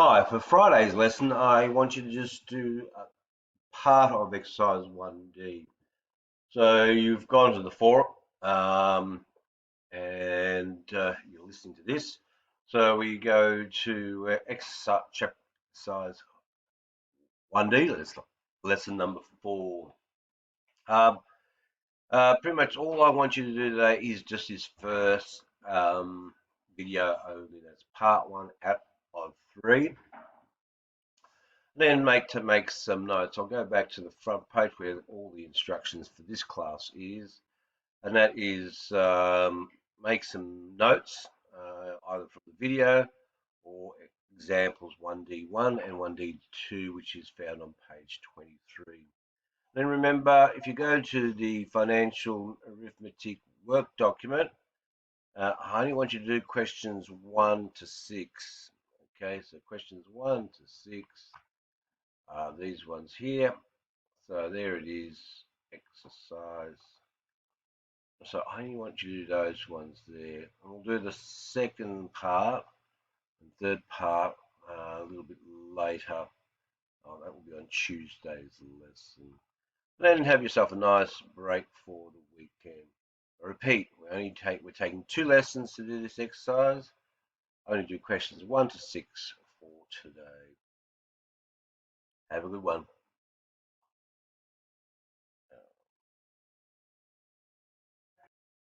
Hi, for Friday's lesson, I want you to just do a part of exercise 1D. So you've gone to the forum and you're listening to this. So we go to exercise 1D, lesson number 4. Um, Pretty much all I want you to do today is just this first video only. That's part 1 out of 3. Then make some notes. I'll go back to the front page where all the instructions for this class is, and that is make some notes either from the video or examples 1D1 and 1D2, which is found on page 23. Then remember, if you go to the financial arithmetic work document, I only want you to do questions 1 to 6. Okay, so questions 1 to 6. These ones here. So there it is, exercise. So I only want you to do those ones there. And we'll do the second part and third part a little bit later. That will be on Tuesday's lesson. Then have yourself a nice break for the weekend. I repeat, we're taking 2 lessons to do this exercise. I only do questions 1 to 6 for today. Have a good one.